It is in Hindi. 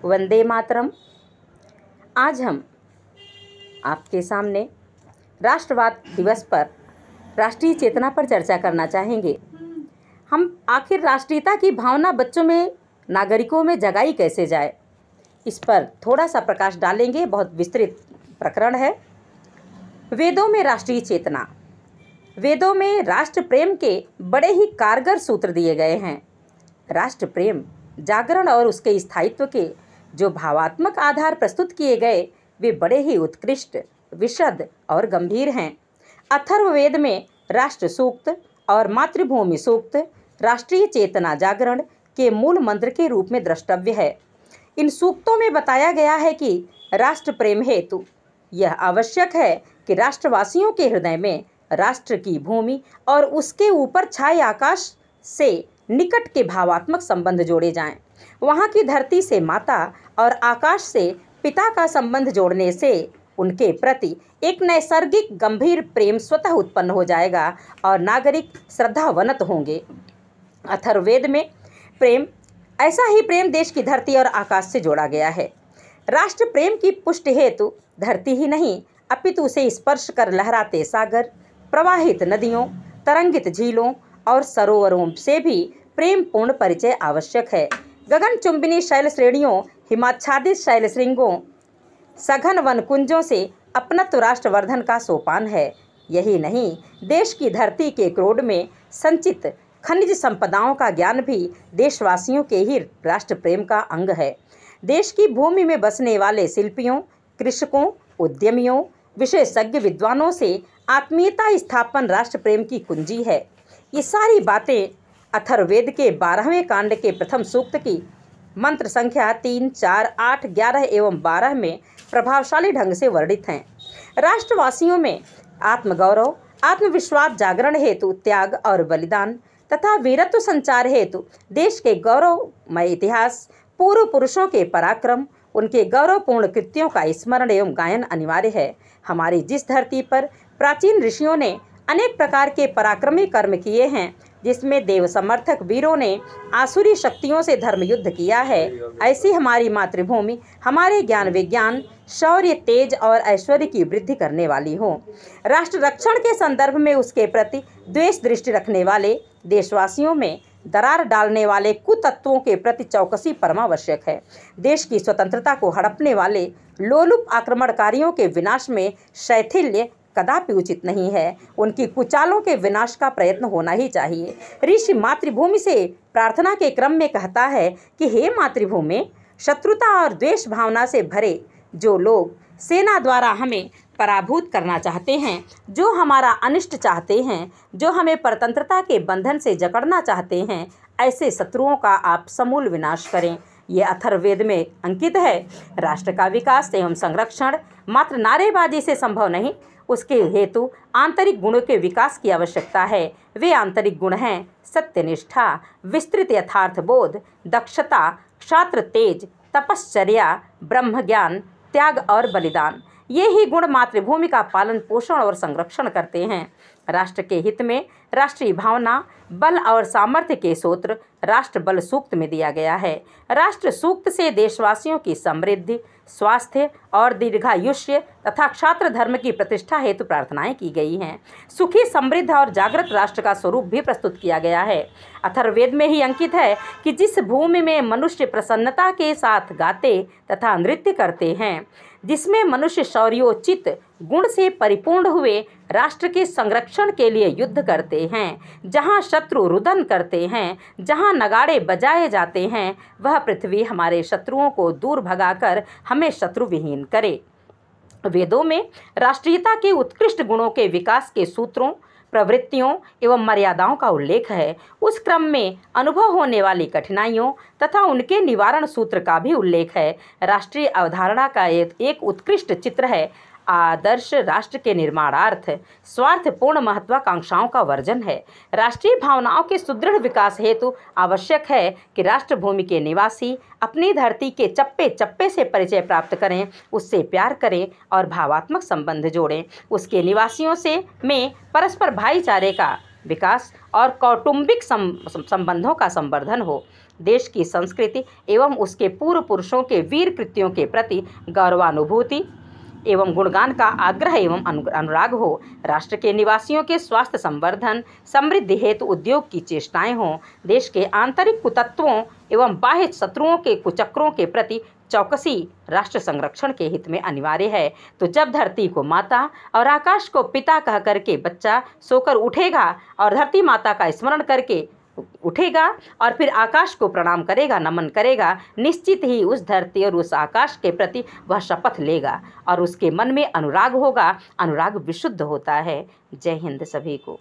वंदे मातरम। आज हम आपके सामने राष्ट्रवाद दिवस पर राष्ट्रीय चेतना पर चर्चा करना चाहेंगे। हम आखिर राष्ट्रीयता की भावना बच्चों में, नागरिकों में जगाई कैसे जाए, इस पर थोड़ा सा प्रकाश डालेंगे। बहुत विस्तृत प्रकरण है। वेदों में राष्ट्रीय चेतना। वेदों में राष्ट्र प्रेम के बड़े ही कारगर सूत्र दिए गए हैं। राष्ट्र प्रेम, जागरण और उसके स्थायित्व के जो भावात्मक आधार प्रस्तुत किए गए वे बड़े ही उत्कृष्ट, विशद और गंभीर हैं। अथर्ववेद में राष्ट्र सूक्त और मातृभूमि सूक्त राष्ट्रीय चेतना जागरण के मूल मंत्र के रूप में द्रष्टव्य है। इन सूक्तों में बताया गया है कि राष्ट्र प्रेम हेतु यह आवश्यक है कि राष्ट्रवासियों के हृदय में राष्ट्र की भूमि और उसके ऊपर छाए आकाश से निकट के भावात्मक संबंध जोड़े जाएं। वहाँ की धरती से माता और आकाश से पिता का संबंध जोड़ने से उनके प्रति एक नैसर्गिक गंभीर प्रेम स्वतः उत्पन्न हो जाएगा और नागरिक श्रद्धावनत होंगे। अथर्ववेद में प्रेम, ऐसा ही प्रेम देश की धरती और आकाश से जोड़ा गया है। राष्ट्र प्रेम की पुष्टि हेतु धरती ही नहीं अपितु उसे स्पर्श कर लहराते सागर, प्रवाहित नदियों, तरंगित झीलों और सरोवरों से भी प्रेम पूर्ण परिचय आवश्यक है। गगनचुंबिनी शैल श्रेणियों, हिमाच्छादित शैल श्रृंगों, सघन वन कुंजों से अपनत्व राष्ट्रवर्धन का सोपान है। यही नहीं, देश की धरती के क्रोड में संचित खनिज संपदाओं का ज्ञान भी देशवासियों के ही राष्ट्र प्रेम का अंग है। देश की भूमि में बसने वाले शिल्पियों, कृषकों, उद्यमियों, विशेषज्ञ विद्वानों से आत्मीयता स्थापन राष्ट्र प्रेम की कुंजी है। ये सारी बातें अथर्ववेद के 12वें कांड के प्रथम सूक्त की मंत्र संख्या 3, 4, 8, 11 एवं 12 में प्रभावशाली ढंग से वर्णित हैं। राष्ट्रवासियों में आत्मगौरव, आत्मविश्वास जागरण हेतु त्याग और बलिदान तथा वीरत्व संचार हेतु देश के गौरवमय इतिहास, पूर्व पुरुषों के पराक्रम, उनके गौरवपूर्ण कृत्यों का स्मरण एवं गायन अनिवार्य है। हमारी जिस धरती पर प्राचीन ऋषियों ने अनेक प्रकार के पराक्रमी कर्म किए हैं, जिसमें देव समर्थक वीरों ने आसुरी शक्तियों से धर्म युद्ध किया है, ऐसी हमारी मातृभूमि हमारे ज्ञान विज्ञान, शौर्य, तेज और ऐश्वर्य की वृद्धि करने वाली हो। राष्ट्र रक्षण के संदर्भ में उसके प्रति द्वेष दृष्टि रखने वाले देशवासियों में दरार डालने वाले कुतत्वों के प्रति चौकसी परमावश्यक है। देश की स्वतंत्रता को हड़पने वाले लोलुप आक्रमणकारियों के विनाश में शैथिल्य कदापि उचित नहीं है। उनकी कुचालों के विनाश का प्रयत्न होना ही चाहिए। ऋषि मातृभूमि से प्रार्थना के क्रम में कहता है कि हे मातृभूमि, शत्रुता और द्वेष भावना से भरे जो लोग सेना द्वारा हमें पराभूत करना चाहते हैं, जो हमारा अनिष्ट चाहते हैं, जो हमें परतंत्रता के बंधन से जकड़ना चाहते हैं, ऐसे शत्रुओं का आप समूल विनाश करें। ये अथर्ववेद में अंकित है। राष्ट्र का विकास एवं संरक्षण मात्र नारेबाजी से संभव नहीं, उसके हेतु आंतरिक गुणों के विकास की आवश्यकता है। वे आंतरिक गुण हैं सत्यनिष्ठा, विस्तृत यथार्थ बोध, दक्षता, क्षात्र तेज, तपश्चर्या, ब्रह्म ज्ञान, त्याग और बलिदान। ये ही गुण मातृभूमि का पालन पोषण और संरक्षण करते हैं। राष्ट्र के हित में राष्ट्रीय भावना, बल और सामर्थ्य के सूत्र राष्ट्र बल सूक्त में दिया गया है। राष्ट्र सूक्त से देशवासियों की समृद्धि, स्वास्थ्य और दीर्घायुष्य तथा क्षात्र धर्म की प्रतिष्ठा हेतु प्रार्थनाएं की गई हैं। सुखी, समृद्ध और जागृत राष्ट्र का स्वरूप भी प्रस्तुत किया गया है। अथर्ववेद में ही अंकित है कि जिस भूमि में मनुष्य प्रसन्नता के साथ गाते तथा नृत्य करते हैं, जिसमें मनुष्य शौर्योचित गुण से परिपूर्ण हुए राष्ट्र के संरक्षण के लिए युद्ध करते हैं, जहाँ शत्रु रुदन करते हैं, जहाँ नगाड़े बजाए जाते हैं, वह पृथ्वी हमारे शत्रुओं को दूर भगाकर हमें शत्रु विहीन करे। वेदों में राष्ट्रीयता के उत्कृष्ट गुणों के विकास के सूत्रों, प्रवृत्तियों एवं मर्यादाओं का उल्लेख है। उस क्रम में अनुभव होने वाली कठिनाइयों तथा उनके निवारण सूत्र का भी उल्लेख है। राष्ट्रीय अवधारणा का एक उत्कृष्ट चित्र है। आदर्श राष्ट्र के निर्माणार्थ स्वार्थपूर्ण महत्वाकांक्षाओं का वर्जन है। राष्ट्रीय भावनाओं के सुदृढ़ विकास हेतु आवश्यक है कि राष्ट्रभूमि के निवासी अपनी धरती के चप्पे चप्पे से परिचय प्राप्त करें, उससे प्यार करें और भावात्मक संबंध जोड़ें। उसके निवासियों से में परस्पर भाईचारे का विकास और कौटुंबिक संबंधों का संवर्धन हो। देश की संस्कृति एवं उसके पूर्व पुरुषों के वीर कृत्यों के प्रति गौरवानुभूति एवं गुणगान का आग्रह एवं अनुराग हो। राष्ट्र के निवासियों के स्वास्थ्य संवर्धन समृद्धि हेतु उद्योग की चेष्टाएं हों। देश के आंतरिक कुतत्वों एवं बाह्य शत्रुओं के कुचक्रों के प्रति चौकसी राष्ट्र संरक्षण के हित में अनिवार्य है। तो जब धरती को माता और आकाश को पिता कह करके बच्चा सोकर उठेगा और धरती माता का स्मरण करके उठेगा और फिर आकाश को प्रणाम करेगा, नमन करेगा, निश्चित ही उस धरती और उस आकाश के प्रति वह शपथ लेगा और उसके मन में अनुराग होगा। अनुराग विशुद्ध होता है। जय हिंद सभी को।